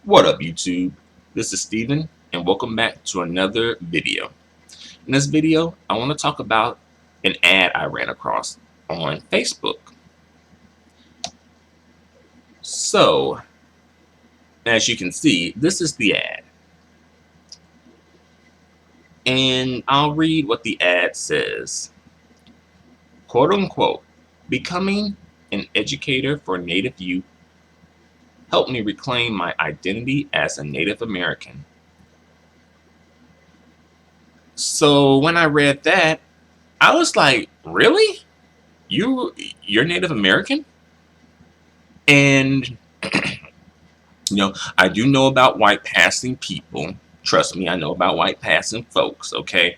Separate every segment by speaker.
Speaker 1: What up, YouTube? This is Steven, and welcome back to another video. In this video, I want to talk about an ad I ran across on Facebook. So, as you can see, this is the ad. And I'll read what the ad says. Quote unquote, becoming an educator for Native youth helped me reclaim my identity as a Native American. So when I read that, I was like, really? You're Native American? And I do know about white passing people. Trust me, I know about white passing folks, okay?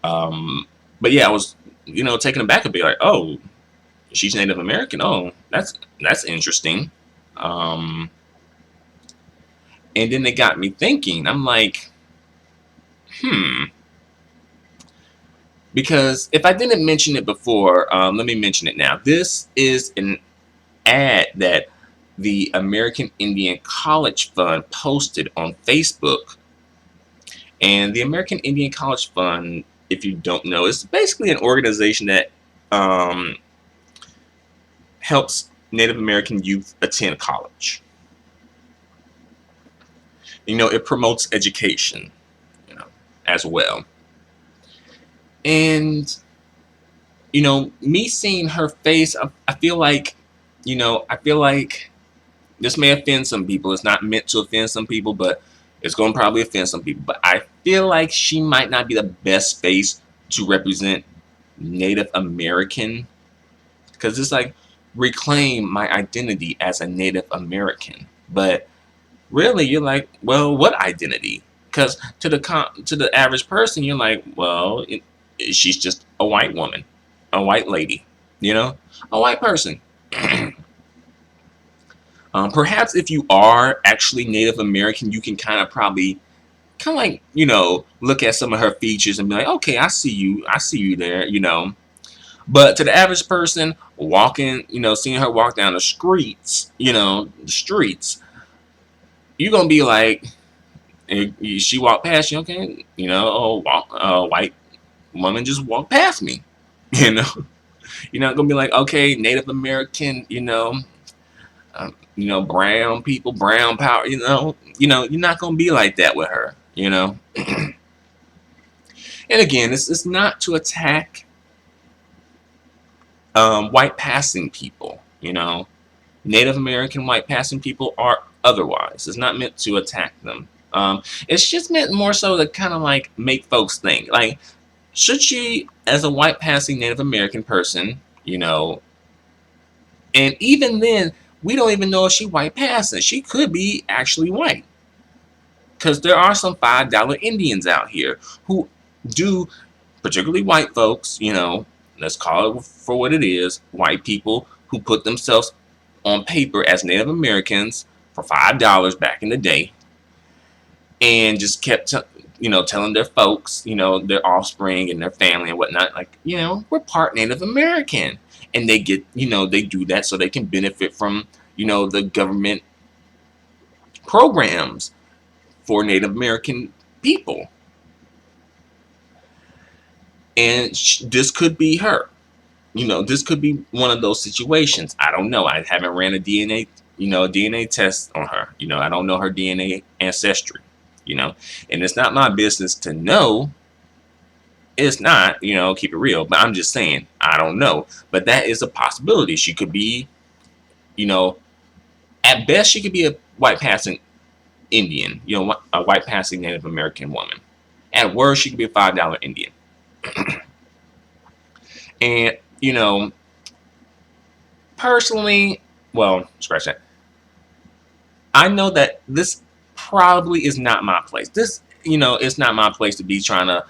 Speaker 1: But yeah, I was, taken aback a bit, like, oh, she's Native American. Oh, that's interesting. And then it got me thinking. I'm like, because if I didn't mention it before, let me mention it now. This is an ad that the American Indian College Fund posted on Facebook. And the American Indian College Fund, if you don't know, is basically an organization that helps Native American youth attend college. It promotes education, as well. And, me seeing her face, I feel like, this may offend some people. It's not meant to offend some people, but it's going to probably offend some people. But I feel like she might not be the best face to represent Native American, because it's like, reclaim my identity as a Native American. But really, you're like, well, what identity? Because to the average person, you're like, well, she's just a white woman, a white lady, a white person. Perhaps if you are actually Native American, you can kind of look at some of her features and be like, okay, I see you there, But to the average person walking, seeing her walk down the streets, you're gonna be like, she walked past you, okay, white woman just walked past me, You're not gonna be like, okay, Native American, brown people, brown power, you're not gonna be like that with her, And again, it's not to attack white passing people, Native American white passing people are otherwise. It's not meant to attack them. It's just meant more so to kind of like make folks think, like, should she, as a white passing Native American person, and even then, we don't even know if she white passing. She could be actually white, because there are some $5 Indians out here who do, particularly white folks, let's call it for what it is, white people who put themselves on paper as Native Americans for $5 back in the day, and just kept telling their folks, their offspring and their family and whatnot, like, we're part Native American. And they get, they do that so they can benefit from, the government programs for Native American people. And this could be her. This could be one of those situations. I don't know. I haven't ran a DNA test on her. I don't know her DNA ancestry, and it's not my business to know. It's not, keep it real. But I'm just saying, I don't know. But that is a possibility. She could be, at best, she could be a white passing Indian, a white passing Native American woman. At worst, she could be a $5 Indian. And, personally, well, scratch that. I know that this probably is not my place. This, it's not my place to be trying to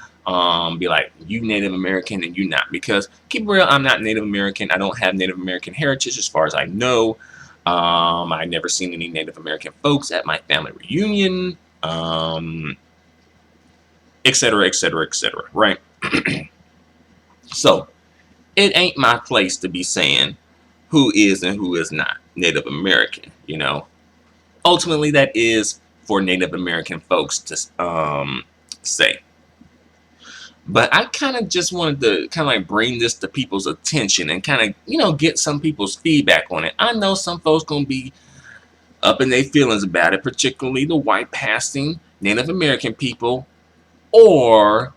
Speaker 1: be like, you Native American and you not, because keep it real, I'm not Native American. I don't have Native American heritage as far as I know. I never seen any Native American folks at my family reunion, etc., etc., etc., right? So it ain't my place to be saying who is and who is not Native American, ultimately that is for Native American folks to say. But I kind of just wanted to kind of like bring this to people's attention and kind of, get some people's feedback on it. I know some folks gonna be up in their feelings about it, particularly the white passing Native American people, or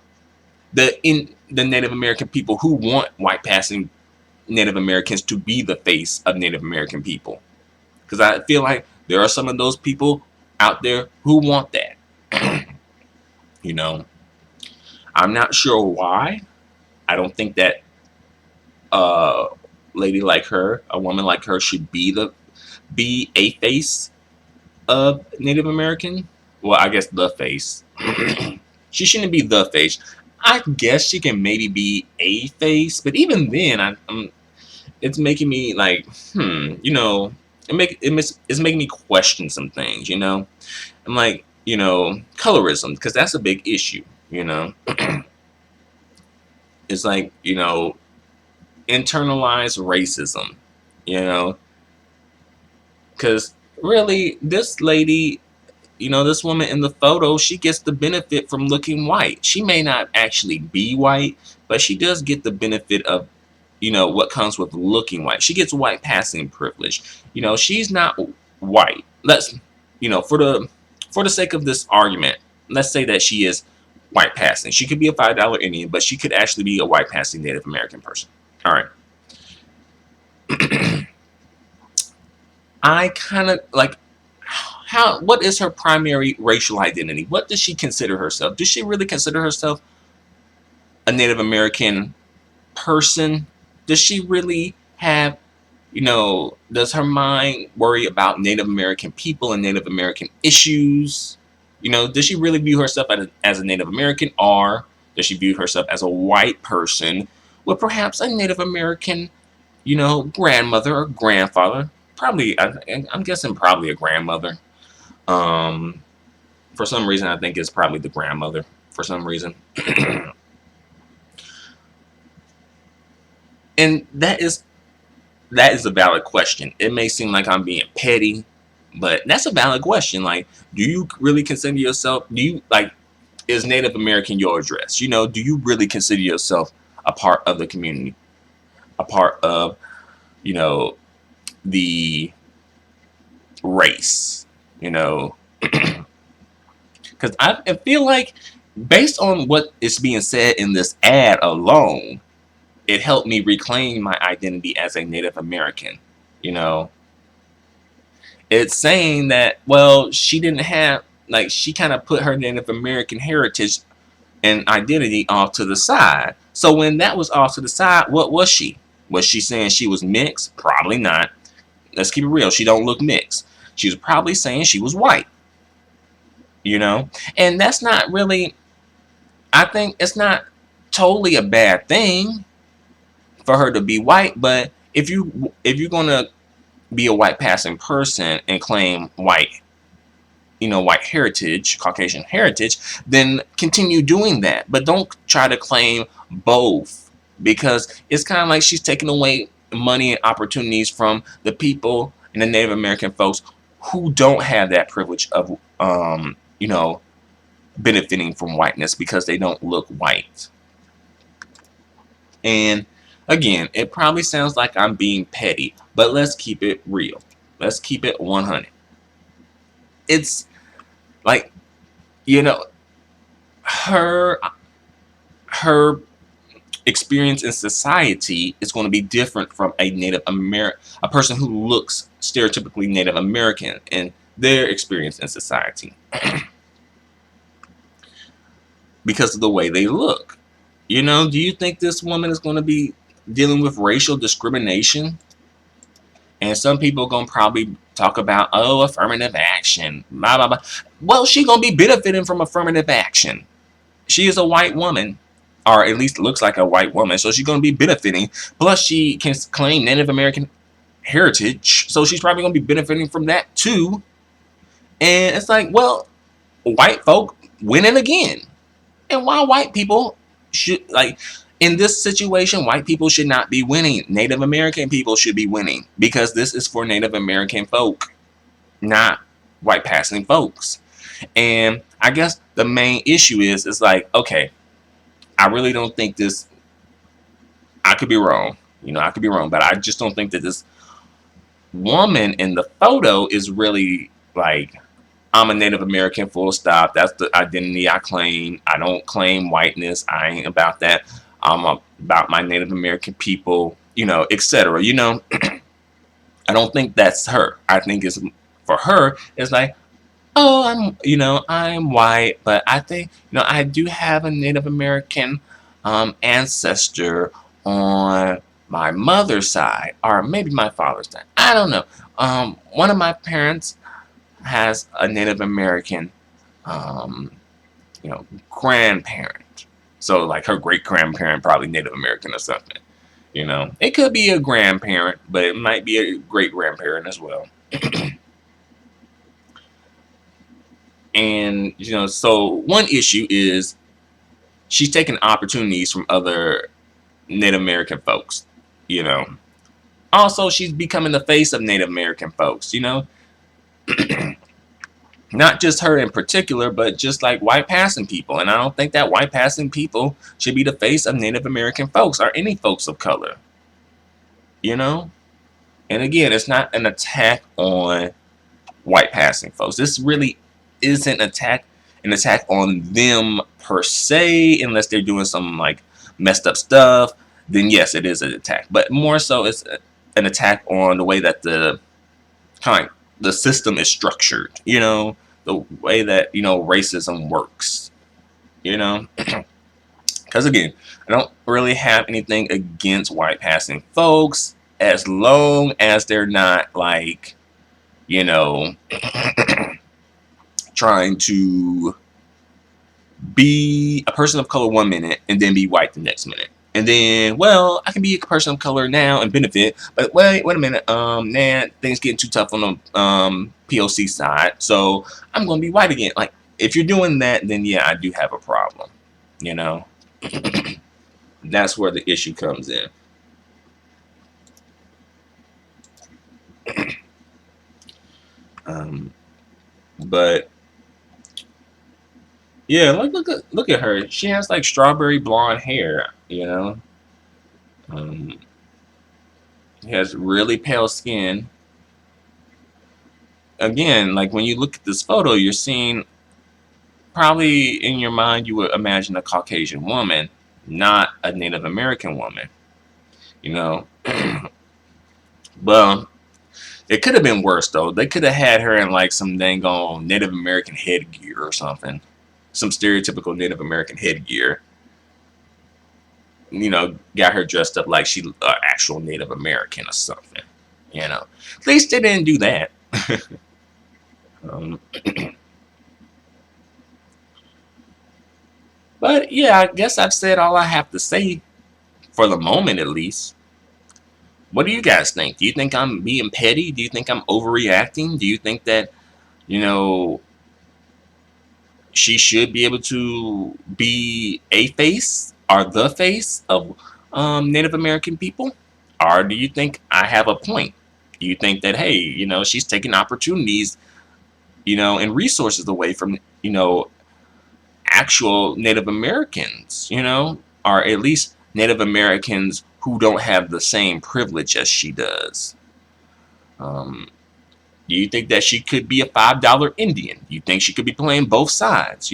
Speaker 1: the Native American people who want white passing Native Americans to be the face of Native American people. Because I feel like there are some of those people out there who want that. you know, I'm not sure why. I don't think that a lady like her, a woman like her, should be a face of Native American. Well, I guess the face. She shouldn't be the face. I guess she can maybe be a face, but even then, it's making me like, it's making me question some things. I'm like, colorism, because that's a big issue. It's like, internalized racism. Because really, this lady, this woman in the photo, she gets the benefit from looking white. She may not actually be white, but she does get the benefit of, what comes with looking white. She gets white passing privilege. She's not white. For the sake of this argument, let's say that she is white passing. She could be a $5 Indian, but she could actually be a white passing Native American person. All right. I kind of like, what is her primary racial identity? What does she consider herself? Does she really consider herself a Native American person? Does she really have, does her mind worry about Native American people and Native American issues? Does she really view herself as a Native American, or does she view herself as a white person with perhaps a Native American, grandmother or grandfather? Probably, I'm guessing probably a grandmother. For some reason, I think it's probably the grandmother. For some reason. And that is a valid question. It may seem like I'm being petty, but that's a valid question. Like, do you really consider yourself, is Native American your address? Do you really consider yourself a part of the community? A part of, the race? Because I feel like, based on what is being said in this ad alone, it helped me reclaim my identity as a Native American. It's saying that, well, she didn't have, she kind of put her Native American heritage and identity off to the side. So when that was off to the side, what was she? Was she saying she was mixed? Probably not. Let's keep it real. She don't look mixed. She was probably saying she was white. And that's not really, I think it's not totally a bad thing for her to be white, but if you're gonna be a white passing person and claim white heritage, Caucasian heritage, then continue doing that. But don't try to claim both, because it's kind of like she's taking away money and opportunities from the people and the Native American folks who don't have that privilege of, benefiting from whiteness because they don't look white. And again, it probably sounds like I'm being petty, but let's keep it real. Let's keep it 100. It's like, her experience in society is going to be different from a person who looks stereotypically Native American and their experience in society because of the way they look. Do you think this woman is going to be dealing with racial discrimination? And some people are going to probably talk about, affirmative action, blah, blah, blah. Well, she's going to be benefiting from affirmative action. She is a white woman, or at least looks like a white woman, so she's going to be benefiting. Plus, she can claim Native American heritage, so she's probably going to be benefiting from that too. And it's like, well, white folk winning again. And why white people should, in this situation, white people should not be winning. Native American people should be winning, because this is for Native American folk, not white passing folks. And I guess the main issue is like, okay, I really don't think this, I could be wrong, I could be wrong, but I just don't think that this woman in the photo is really like, I'm a Native American, full stop. That's the identity I claim. I don't claim whiteness. I ain't about that. I'm about my Native American people, etc. I don't think that's her. I think it's, for her, it's like, oh, I'm white, but I think, I do have a Native American ancestor on my mother's side, or maybe my father's side. I don't know. One of my parents has a Native American, um, grandparent. So like her great grandparent, probably Native American or something. It could be a grandparent, but it might be a great grandparent as well. And so one issue is she's taking opportunities from other Native American folks. Also, she's becoming the face of Native American folks. Not just her in particular, but just like white passing people. And I don't think that white passing people should be the face of Native American folks or any folks of color. And again, it's not an attack on white passing folks. This really isn't an attack on them per se, unless they're doing some like messed up stuff. Then yes, it is an attack. But more so, it's an attack on the way that the system is structured. The way that racism works. Because again, I don't really have anything against white passing folks as long as they're not like trying to be a person of color 1 minute and then be white the next minute. And then, well, I can be a person of color now and benefit, but wait a minute, nah, things getting too tough on the POC side, so I'm gonna be white again. Like, if you're doing that, then yeah, I do have a problem. That's where the issue comes in. But yeah, look at her. She has like strawberry blonde hair. She has really pale skin. Again, like when you look at this photo, you're seeing, probably in your mind you would imagine a Caucasian woman, not a Native American woman. Well, it could have been worse though. They could have had her in like some dang on Native American headgear or something. Some stereotypical Native American headgear. Got her dressed up like she actual Native American or something. At least they didn't do that. But yeah, I guess I've said all I have to say for the moment, at least. What do you guys think? Do you think I'm being petty? Do you think I'm overreacting? Do you think that, she should be able to be a face or the face of Native American people? Or do you think I have a point? Do you think that, hey, she's taking opportunities, and resources away from, actual Native Americans, or at least Native Americans who don't have the same privilege as she does? Do you think that she could be a $5 Indian? Do you think she could be playing both sides?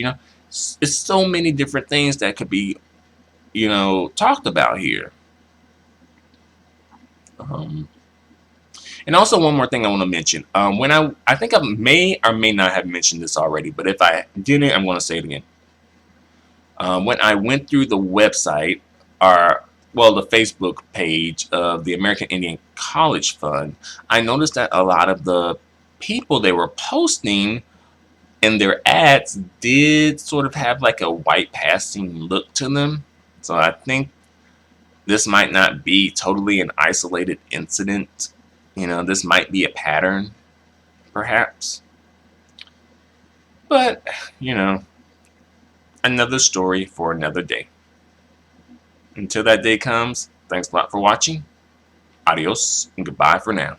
Speaker 1: It's so many different things that could be, talked about here. And also one more thing I want to mention. When I think I may or may not have mentioned this already, but if I didn't, I'm going to say it again. When I went through the website, the Facebook page of the American Indian College Fund, I noticed that a lot of the people they were posting in their ads did sort of have like a white passing look to them. So I think this might not be totally an isolated incident. This might be a pattern, perhaps. But, another story for another day. Until that day comes, thanks a lot for watching. Adios and goodbye for now.